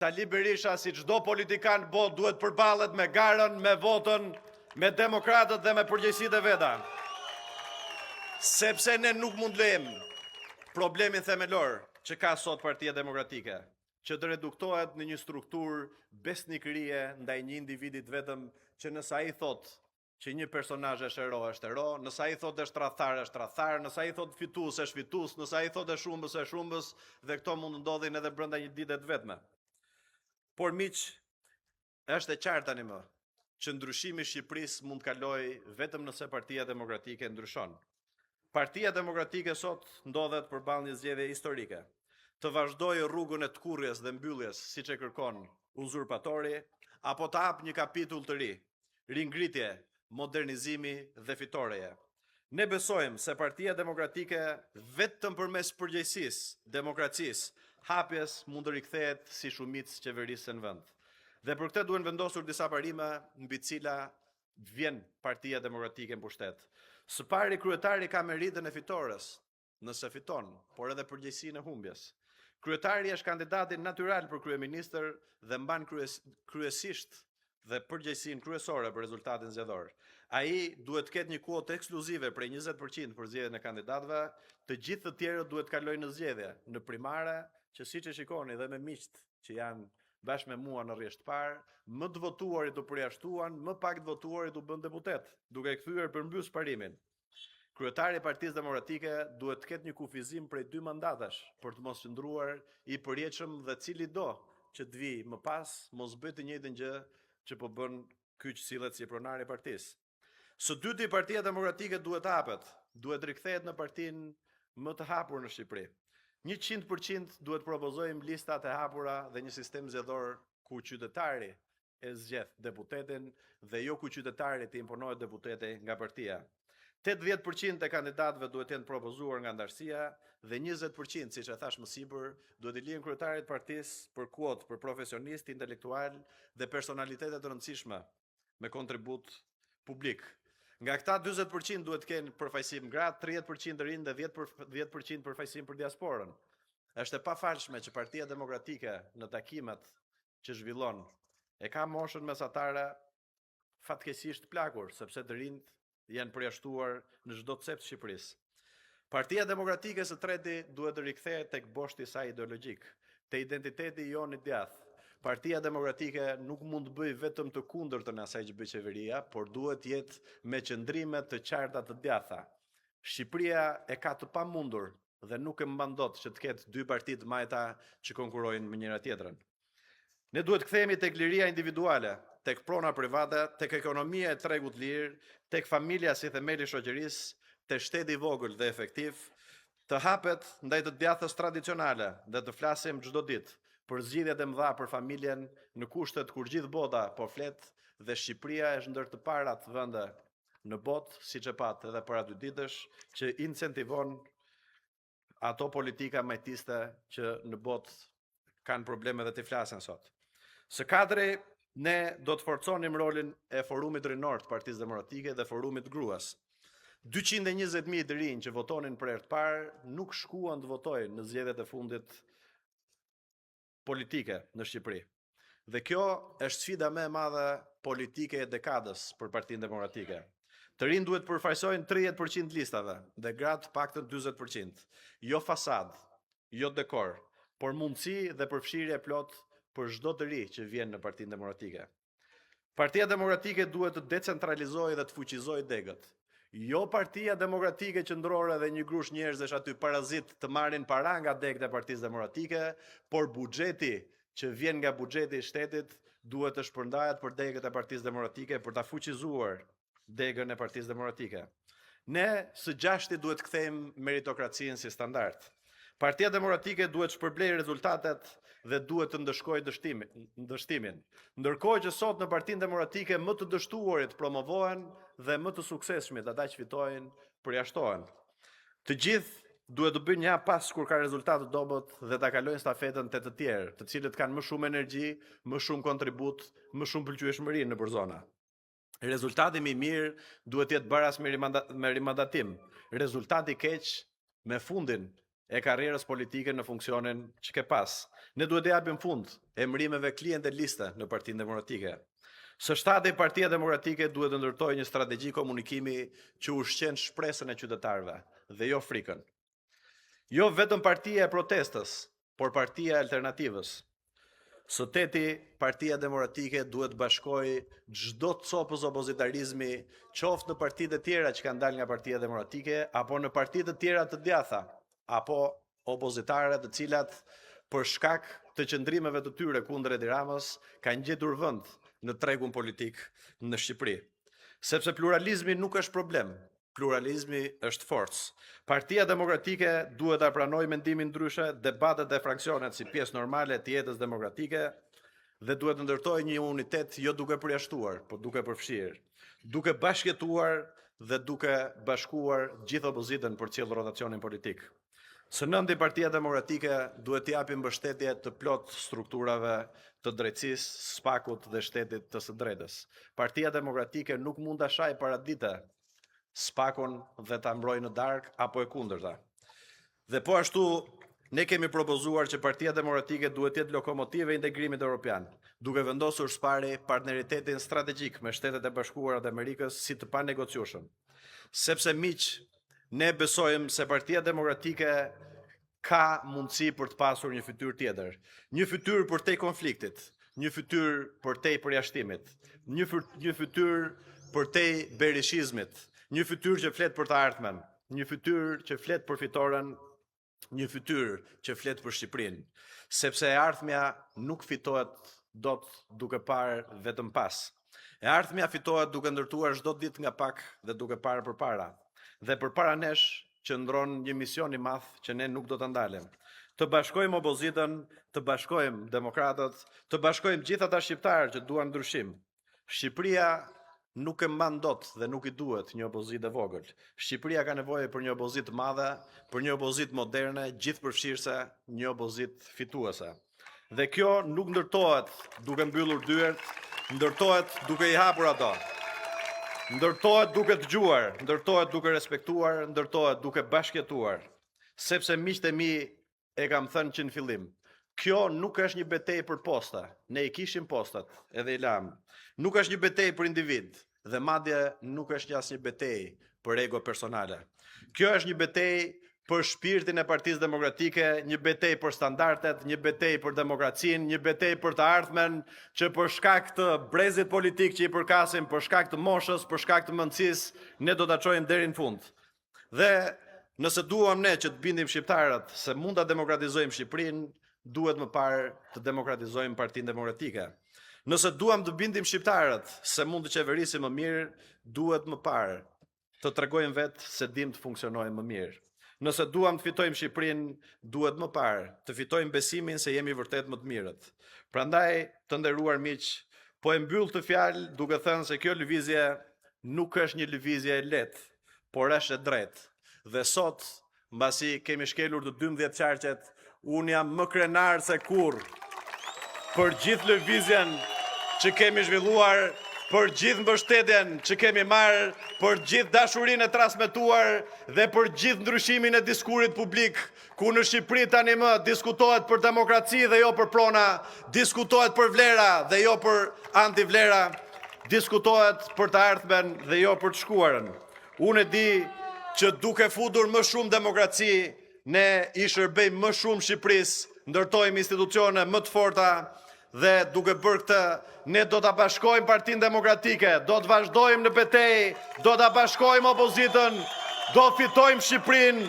Sali Berisha, si çdo politikan bot, duhet përballet me garën, me votën, me demokratët dhe me përgjegjësitë e veta. Sepse ne nuk mund lejmë problemin themelor që ka sot Partia Demokratike, që të reduktohet në një strukturë besnikërie ndaj një individit vetëm që nëse ai thot që një personazh është ero, nëse ai thot është tradhtar, nëse ai thot fitues është fitues, nëse ai thot është shumbës, dhe këto mund të ndodhin edhe brenda një dite të vetme. Por miq, është e qartë tani më që ndryshimi i Shqipërisë mund të kalojë vetëm nëse Partia Demokratike ndryshon. Partia Demokratike sot ndodhet përballë një zgjedhje historike. Të vazhdojë rrugën e tkurrjes dhe mbylljes siç e kërkon uzurpatori, apo të hap një kapitull të ri, ringritje, modernizimi dhe fitoreje. Ne besojmë se Partia Demokratike vetëm përmes përgjegjësisë, demokracisë, hapjes mund të rikthehet si shumicë qeverisë në vend. Dhe për këtë duhen vendosur disa parime mbi të cila vjen Partia Demokratike në pushtet. Së pari, kryetari ka meritën e fitores, nëse fiton, por edhe përgjegjësinë e humbjes. Kryetari është kandidati natyral për kryeministër dhe mban kryesisht dhe përgjegjësinë kryesore për rezultatin zgjedhor. Ai duhet të ketë një kuotë ekskluzive prej 20% për zgjedhjen e kandidatëve, të gjithë të tjerët duhet të kalojnë në zgjedhje, në primare, që siç e shikoni dhe me miqt që janë bashkë me mua në rresht parë, më të votuarit u përjashtuan, më pak të votuarit u bën deputet, duke kthyer përmbys parimin. Kryetari i Partisë Demokratike duhet të ketë një kufizim prej 2 mandatash për të mos qëndruar i përjetshëm dhe cili do që të vi më pas mos bëj të njëjtën gjë që po bën ky që sillet si pronar i partisë. Së dyti, Partia Demokratike duhet hapet, duhet rikthehet në partinë më të hapur në Shqipëri. 100% duhet propozojmë listat e hapura dhe një sistem zgjedhor ku qytetari e zgjedh deputetin dhe jo ku qytetari të imponohet deputeti nga partia. 80% e kandidatëve duhet të jenë propozuar nga ndarësia dhe 20%, siç e thash më sipër, duhet i lihen kryetarit të partisë për kuotë për profesionistë, intelektual dhe personalitete të rëndësishme me kontribut publik. Nga këta 40% duhet të kenë përfaqësim gratë, 30% rinj dhe 10% përfaqësim për diasporën. Është e pafalshme që Partia Demokratike në takimet që zhvillon e ka moshën mesatare fatkeqësisht plakur, sepse të rinjt janë përjashtuar në çdo cep të Shqipërisë. Partia Demokratike së treti duhet të rikthehet tek boshti i saj ideologjik, te identiteti i jonë i djathtë. Partia Demokratike nuk mund të bëjë vetëm të kundërtën e asaj që bëj qeveria, por duhet të jetë me qëndrime të qarta të djatha. Shqipëria e ka të pamundur dhe nuk e mban dot që të ketë 2 parti të majta që konkurrojnë me njëra tjetrën. Ne duhet kthehemi tek liria individuale, tek prona private, tek ekonomia e tregut lirë, tek familja si themeli i shoqërisë, tek shteti i vogël dhe efektiv, të hapet ndaj të djathës tradicionale dhe të flasim çdo ditë për zgjidhjet e mëdha për familjen në kushtet kur gjithë bota po flet dhe Shqipëria është ndër të parat vende në botë, siç e pat edhe para 2 ditësh, që incentivon ato politika majtiste që në botë kanë probleme dhe të flasin sot. Së katëri, ne do të forconim rolin e forumit rinor të Partisë Demokratike dhe forumit gruas. 220.000 të rinj që votonin për herë të parë nuk shkuan të votojnë në zgjedhjet e fundit politike në Shqipëri. Dhe kjo është sfida më e madhe politike e dekadës për Partinë Demokratike. Të rinj duhet përfaqësojnë 30% listave dhe gratë paktën 40%. Jo fasad, jo dekor, por mundësi dhe përfshirje plot për çdo të ri që vjen në Partinë Demokratike. Partia Demokratike duhet të decentralizojë dhe të fuqizojë degët. Jo Partia Demokratike qendrore dhe një grush njerëzish aty parazit të marrin para nga degët e Partisë Demokratike, por buxheti që vjen nga buxheti i shtetit duhet të shpërndahet për degët e Partisë Demokratike për ta fuqizuar degën e Partisë Demokratike. Ne së gjashti duhet kthejmë meritokracinë si standard. Partia Demokratike duhet shpërblej rezultatet dhe duhet të ndëshkojë dështimin. Ndërkohë që sot në Partinë Demokratike më të dështuarit promovohen dhe më të suksesshmit ata që fitojnë përjashtohen. Të gjithë duhet të bëjnë një hap pas kur ka rezultate të dobët dhe ta kalojnë stafetën te të tjerë, të cilët kanë më shumë energji, më shumë kontribut, më shumë pëlqyeshmëri nëpër zona. Rezultati më i mirë duhet të jetë baras me rimandatim. Rezultati keq me fundin e karrierës politike në funksionin që ke pas. Ne duhet të japim fund emërimeve klienteliste në Partinë Demokratike. Së shtatëi Partia Demokratike duhet të ndërtojë një strategji komunikimi që ushqen shpresën e qytetarëve dhe jo frikën. Jo vetëm partia e protestës, por partia e alternativës. Së teti, Partia Demokratike duhet bashkojë çdo copës opozitarizmi, qoftë në partitë e tjera që kanë dalë nga Partia Demokratike, apo në partitë të tjera të djatha, apo opozitare të cilat për shkak të qëndrimeve të tyre kundër Edi Ramës kanë gjetur vend në tregun politik në Shqipëri. Sepse pluralizmi nuk është problem, pluralizmi është forcë. Partia Demokratike duhet ta pranojë mendimin ndryshe, debatet e fraksionet si pjesë normale të jetës demokratike dhe duhet të ndërtojë një unitet jo duke përjashtuar, por duke përfshirë, duke bashkëjetuar dhe duke bashkuar gjithë opozitën për të sjellë rotacionin politik. Së nënti Partia Demokratike duhet të japë mbështetje të plot strukturave të drejtësisë, SPAK-ut dhe shtetit të së drejtës. Partia Demokratike nuk mund ta shajë paradite SPAK-un dhe ta mbrojë në darkë apo e kundërta. Dhe po ashtu ne kemi propozuar që Partia Demokratike duhet të jetë lokomotive e integrimit evropian, duke vendosur së pari partneritetin strategjik me Shtetet e Bashkuara të Amerikës si të panegociueshëm. Sepse miq, ne besojmë se Partia Demokratike ka mundësi për të pasur një fytyrë tjetër, një fytyrë përtej konfliktit, një fytyrë përtej përjashtimit, një fytyrë përtej berishizmit, një fytyrë që flet për të ardhmen, një fytyrë që flet për fitoren, një fytyrë që flet për Shqipërinë, sepse e ardhmja nuk fitohet dot duke parë vetëm pas. E ardhmja fitohet duke ndërtuar çdo ditë nga pak dhe duke parë përpara. Dhe përpara nesh qëndron një mision i madh që ne nuk do ta ndalem. Të bashkojmë opozitën, të bashkojmë demokratët, të bashkojmë gjithë ata shqiptarë që duan ndryshim. Shqipëria nuk e mban dot dhe nuk i duhet një opozitë e vogël. Shqipëria ka nevojë për një opozitë të madhe, për një opozitë moderne, gjithëpërfshirëse, një opozitë fituese. Dhe kjo nuk ndërtohet duke mbyllur dyert, ndërtohet duke i hapur ato. Ndërtohet duke dëgjuar, ndërtohet duke respektuar, ndërtohet duke bashkëjetuar. Sepse miqtë e mi e kam thënë që në fillim, kjo nuk është një betejë për posta. Ne i kishim postat, edhe i lam. Nuk është një betejë për individ, dhe madje nuk është asnjë betejë për ego personale. Kjo është një betejë për shpirtin e Partisë Demokratike, një betejë për standardet, një betejë për demokracinë, një betejë për të ardhmen, që për shkak të brezit politik që i përkasim, për shkak të moshës, për shkak të mendësisë, ne do ta çojmë deri në fund. Dhe nëse duam ne që të bindim shqiptarët se mund ta demokratizojmë Shqipërinë, duhet më parë të demokratizojmë Partinë Demokratike. Nëse duam të bindim shqiptarët se mund të qeverisim më mirë, duhet më parë të tregojmë vetë se dim të funksionojmë më mirë. Nëse duam të fitojmë Shqipërinë, duhet më parë të fitojmë besimin se jemi vërtet më të mirët. Prandaj, të nderuar miq, po e mbyll të fjalë duke thënë se kjo lëvizje nuk është një lëvizje e lehtë, por është e drejtë. Dhe sot, mbasi kemi shkelur të 12 qarqet, unë jam më krenar se kurrë për gjithë lëvizjen që kemi zhvilluar, për gjithë mbështetjen që kemi marrë, për gjithë dashurinë e transmetuar dhe për gjithë ndryshimin e diskurit publik, ku në Shqipëri tani më diskutohet për demokraci dhe jo për prona, diskutohet për vlera dhe jo për antivlera, diskutohet për të ardhmen dhe jo për të shkuarën. Unë e di që duke futur më shumë demokraci, ne i shërbejmë më shumë Shqipërisë, ndërtojmë institucione më të forta, dhe duke bërë këtë, ne do të bashkojmë Partinë Demokratike, do të vazhdojmë në betejë, do të bashkojmë opozitën, do fitojmë Shqipërinë